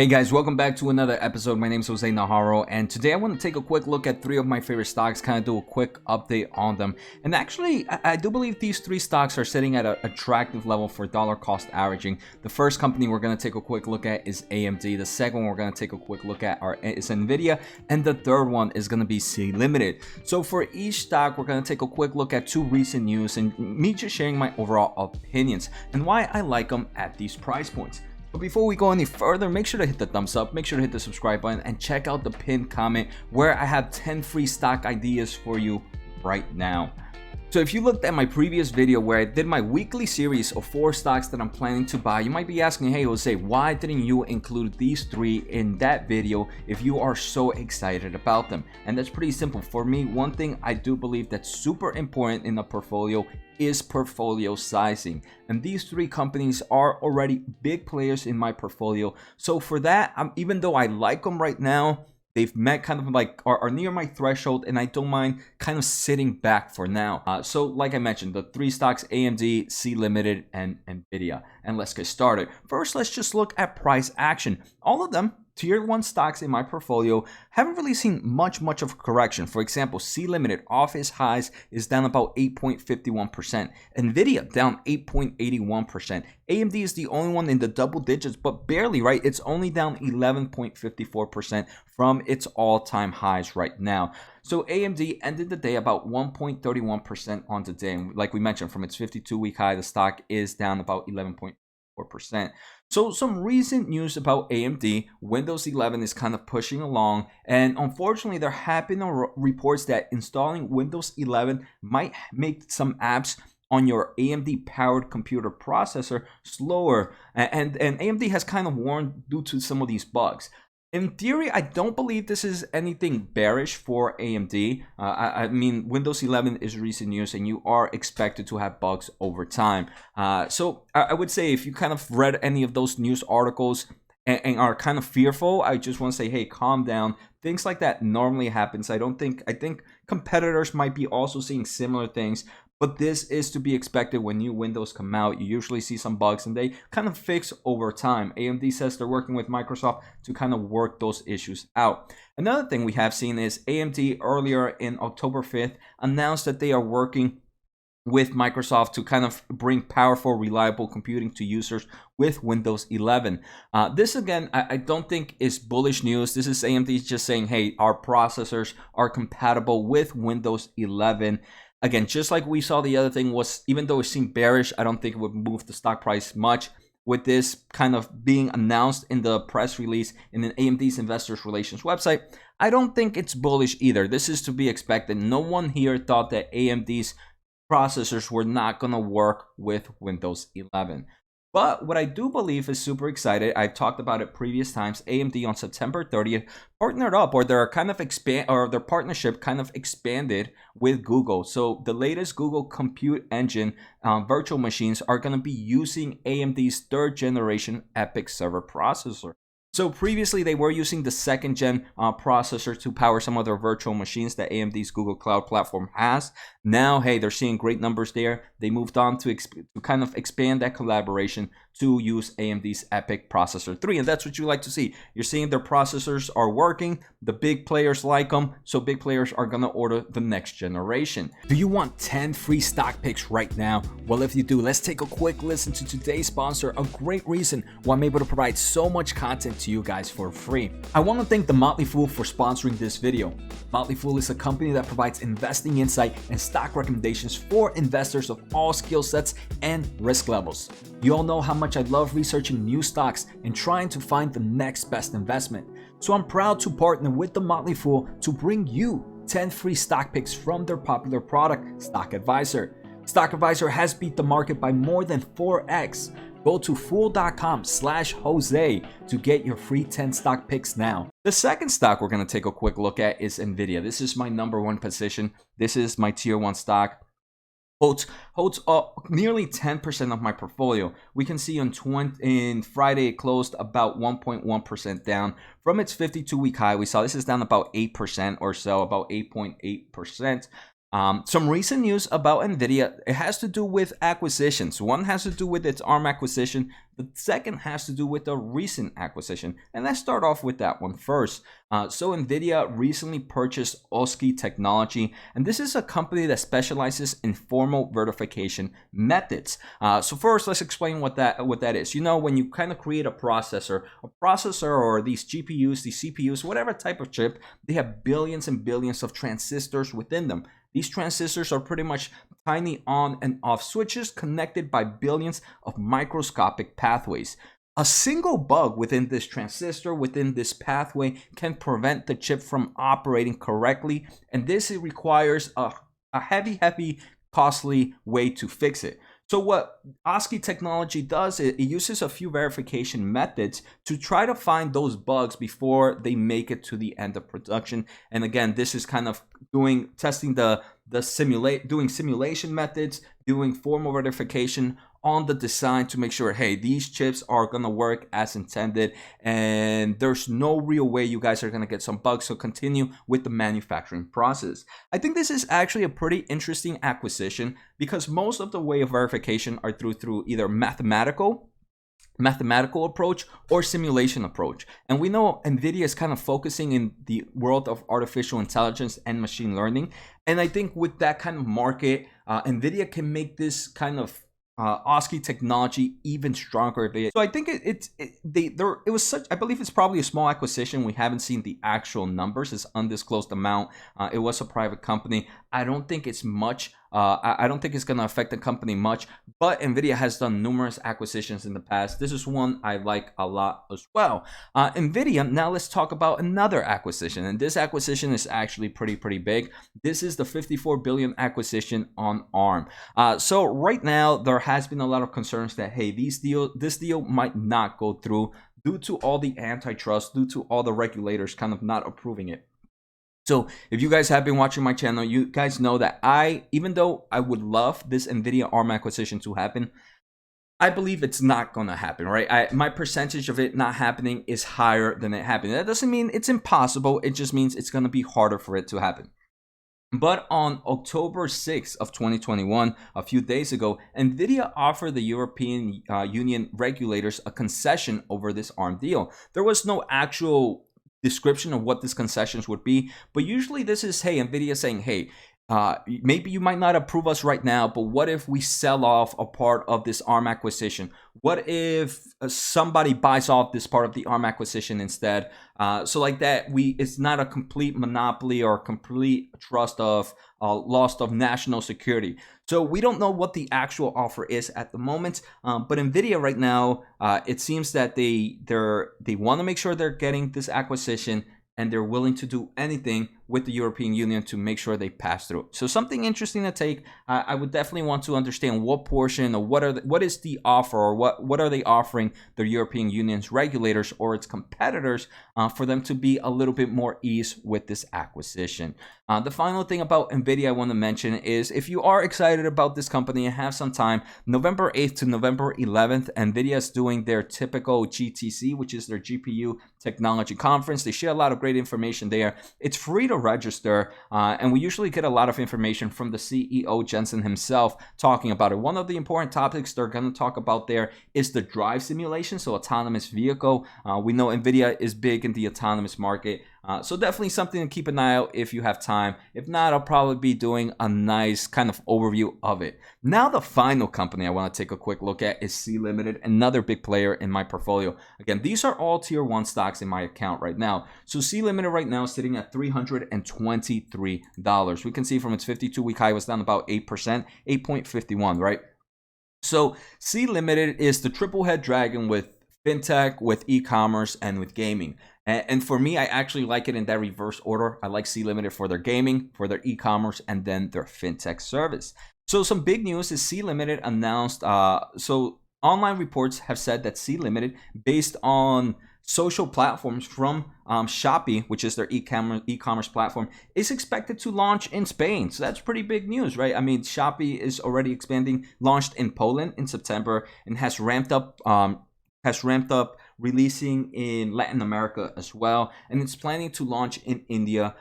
Hey guys, welcome back to another episode. My name is Jose Najarro, and today I want to take a quick look at three of my favorite stocks, kind of do a quick update on them. And actually, I do believe these three stocks are sitting at an attractive level for dollar cost averaging. The first company we're going to take a quick look at is AMD. The second one we're going to take a quick look at is Nvidia, and the third one is going to be SE Limited. So for each stock, we're going to take a quick look at two recent news and me just sharing my overall opinions and why I like them at these price points. But before we go any further, make sure to hit the thumbs up, make sure to hit the subscribe button, and check out the pinned comment where I have 10 free stock ideas for you right now. So if you looked at my previous video where I did my weekly series of 4 stocks that I'm planning to buy, you might be asking, hey Jose, why didn't you include these 3 in that video if you are so excited about them? And that's pretty simple. For me, one thing I do believe that's super important in a portfolio is portfolio sizing, and these 3 companies are already big players in my portfolio. So for that, even though I like them right now, they've met kind of like are near my threshold, and I don't mind kind of sitting back for now. So like I mentioned, the 3 stocks: AMD, SE Limited, and Nvidia. And let's get started. First, let's just look at price action. All of them tier 1 stocks in my portfolio haven't really seen much of a correction. For example, SE Limited off its highs is down about 8.51%. Nvidia down 8.81%. AMD is the only one in the double digits, but barely, right? It's only down 11.54% from its all-time highs right now. So AMD ended the day about 1.31% on the day. And like we mentioned, from its 52-week high, the stock is down about 11.4%. So some recent news about AMD: Windows 11 is kind of pushing along, and unfortunately there have been reports that installing Windows 11 might make some apps on your AMD powered computer processor slower, and AMD has kind of warned due to some of these bugs. In theory, I don't believe this is anything bearish for AMD. I mean, Windows 11 is recent news, and you are expected to have bugs over time. So I would say if you kind of read any of those news articles and are kind of fearful, I just want to say, hey, calm down. Things like that normally happens. I think competitors might be also seeing similar things. But this is to be expected when new Windows come out. You usually see some bugs and they kind of fix over time. AMD says they're working with Microsoft to kind of work those issues out. Another thing we have seen is AMD earlier in October 5th announced that they are working with Microsoft to kind of bring powerful, reliable computing to users with Windows 11. This again, I don't think is bullish news. This is AMD just saying, hey, our processors are compatible with Windows 11. Again, just like we saw, the other thing was, even though it seemed bearish, I don't think it would move the stock price much. With this kind of being announced in the press release in an AMD's Investors Relations website, I don't think it's bullish either. This is to be expected. No one here thought that AMD's processors were not going to work with Windows 11. But what I do believe is super excited, I've talked about it previous times, AMD on September 30th partnered up, or their partnership kind of expanded with Google. So the latest Google Compute Engine virtual machines are going to be using AMD's 3rd generation EPYC server processor. So previously they were using the 2nd gen processor to power some of their virtual machines that AMD's Google Cloud Platform has. Now, hey, they're seeing great numbers there. They moved on to kind of expand that collaboration to use AMD's EPYC processor 3, and that's what you like to see. You're seeing their processors are working. The big players like them, so big players are gonna order the next generation. Do you want 10 free stock picks right now? Well, if you do, let's take a quick listen to today's sponsor, a great reason why I'm able to provide so much content to you guys for free. I want to thank The Motley Fool for sponsoring this video. Motley Fool is a company that provides investing insight and stock recommendations for investors of all skill sets and risk levels. You all know how much I love researching new stocks and trying to find the next best investment. So I'm proud to partner with The Motley Fool to bring you 10 free stock picks from their popular product, Stock Advisor. Stock Advisor has beat the market by more than 4x. Go to fool.com/Jose to get your free 10 stock picks now. The second stock we're going to take a quick look at is Nvidia. This is my #1 position. This is my tier 1 stock. Holds nearly 10% of my portfolio. We can see in Friday it closed about 1.1% down from its 52-week high. We saw this is down about 8% or so, about 8.8%. Some recent news about Nvidia, it has to do with acquisitions. One has to do with its ARM acquisition. The second has to do with a recent acquisition. And let's start off with that one first. So Nvidia recently purchased OSCI Technology, and this is a company that specializes in formal verification methods. So first, let's explain what that is. You know, when you kind of create a processor or these GPUs, these CPUs, whatever type of chip, they have billions and billions of transistors within them. These transistors are pretty much tiny on and off switches connected by billions of microscopic pathways. A single bug within this transistor, within this pathway, can prevent the chip from operating correctly, and this requires a heavy, costly way to fix it. So what OSCI Technology does, it uses a few verification methods to try to find those bugs before they make it to the end of production. And again, this is kind of doing simulation methods, doing formal verification on the design to make sure, hey, these chips are gonna work as intended, and there's no real way you guys are gonna get some bugs, so continue with the manufacturing process. I think this is actually a pretty interesting acquisition because most of the way of verification are through either mathematical approach or simulation approach. And we know Nvidia is kind of focusing in the world of artificial intelligence and machine learning. And I think with that kind of market, Nvidia can make this kind of OSCI Technology even stronger. So I think it was such, I believe it's probably a small acquisition. We haven't seen the actual numbers. It's undisclosed amount. It was a private company. I don't think it's much. I don't think it's going to affect the company much, but Nvidia has done numerous acquisitions in the past. This is one I like a lot as well. Nvidia, now let's talk about another acquisition, and this acquisition is actually pretty big. This is the 54 billion acquisition on ARM. So right now there has been a lot of concerns that, hey, this deal might not go through due to all the antitrust, due to all the regulators kind of not approving it. So if you guys have been watching my channel, you guys know that even though I would love this Nvidia ARM acquisition to happen, I believe it's not gonna happen, right? My percentage of it not happening is higher than it happening. That doesn't mean it's impossible. It just means it's gonna be harder for it to happen. But on October 6th of 2021, a few days ago, Nvidia offered the European Union regulators a concession over this ARM deal. There was no actual description of what these concessions would be, but usually this is, hey, Nvidia saying, hey, maybe you might not approve us right now, but what if we sell off a part of this ARM acquisition? What if somebody buys off this part of the ARM acquisition instead? So like that, it's not a complete monopoly or complete trust of loss of national security. So we don't know what the actual offer is at the moment, but Nvidia right now, it seems that they want to make sure they're getting this acquisition, and they're willing to do anything with the European Union to make sure they pass through. So something interesting to take. I would definitely want to understand what portion or what is the offer, or what are they offering the European Union's regulators or its competitors for them to be a little bit more ease with this acquisition. The final thing about Nvidia I want to mention is, if you are excited about this company and have some time, November 8th to November 11th, Nvidia is doing their typical GTC, which is their GPU Technology Conference. They share a lot of great information there. It's free to register, and we usually get a lot of information from the CEO Jensen himself talking about it. One of the important topics they're going to talk about there is the drive simulation, so autonomous vehicle. We know Nvidia is big in the autonomous market, so definitely something to keep an eye out if you have time. If not, I'll probably be doing a nice kind of overview of it. Now the final company I want to take a quick look at is Sea Limited, another big player in my portfolio. Again, these are all tier 1 stocks in my account right now. So Sea Limited right now is sitting at $323. We can see from its 52-week high, it was down about 8%, 8.51, right? So Sea Limited is the triple head dragon with fintech, with e-commerce, and with gaming. And for me, I actually like it in that reverse order. I like Sea Limited for their gaming, for their e-commerce, and then their fintech service. So some big news is Sea Limited announced, so online reports have said that Sea Limited, based on social platforms from Shopee, which is their e-commerce platform, is expected to launch in Spain. So that's pretty big news, right? I mean, Shopee is already expanding, launched in Poland in September, and has ramped up releasing in Latin America as well, and it's planning to launch in India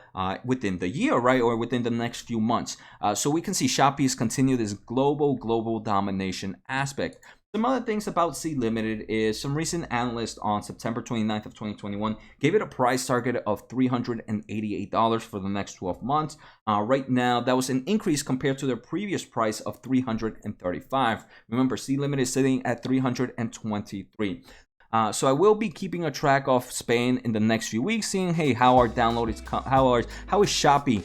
within the year, right, or within the next few months. So we can see Shopee's continue this global domination aspect. Some other things about SE Limited is some recent analysts on September 29th of 2021 gave it a price target of $388 for the next 12 months. Right now, that was an increase compared to their previous price of $335. Remember, SE Limited is sitting at $323. So I will be keeping a track of Spain in the next few weeks, seeing hey how our download is how is Shopee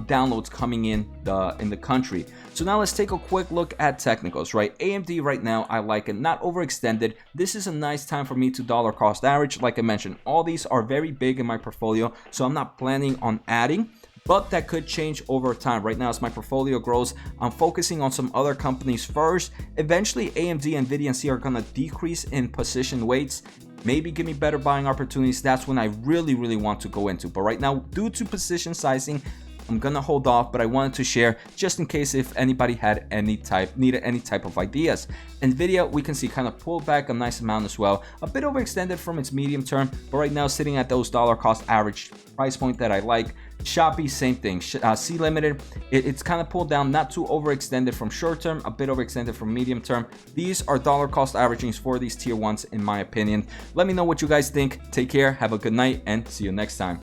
downloads coming in the country. So now let's take a quick look at technicals, right? AMD right now I like it, not overextended. This is a nice time for me to dollar cost average. Like I mentioned, all these are very big in my portfolio, so I'm not planning on adding. But that could change over time. Right now, as my portfolio grows, I'm focusing on some other companies first. Eventually, AMD, NVIDIA, and SE are going to decrease in position weights. Maybe give me better buying opportunities. That's when I really want to go into. But right now, due to position sizing, I'm gonna hold off, but I wanted to share just in case if anybody had needed any type of ideas. Nvidia, we can see kind of pulled back a nice amount as well, a bit overextended from its medium term, but right now sitting at those dollar cost average price point that I like. Shopee, same thing. SE Limited, it's kind of pulled down, not too overextended from short term, a bit overextended from medium term. These are dollar cost averagings for these tier ones in my opinion. Let me know what you guys think. Take care, have a good night, and see you next time.